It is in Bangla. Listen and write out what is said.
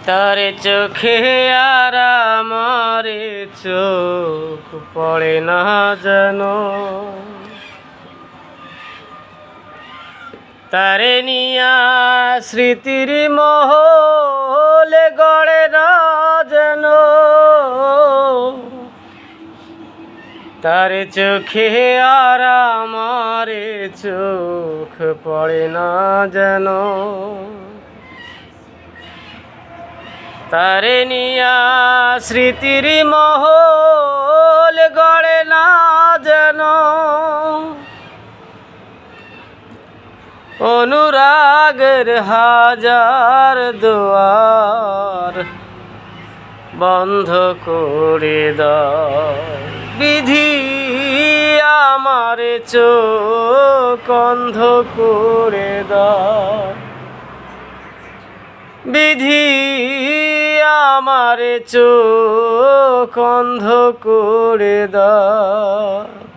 তারে চোখে আর আমারে চোখ পড়ে না যেন, তারে নিয়া স্মৃতির মহলে গড়ে না যেন, তারে চোখে আর আমারে চোখ পড়ে না যেন, তারে নিয়া স্মৃতির মহল গড়ে না যেন, অনুরাগের হাজার দুয়ার বন্ধ করে দাও। বিধি আমার চোখ অন্ধ করে দাও, বিধি আমার চোখ অন্ধ করে দাও।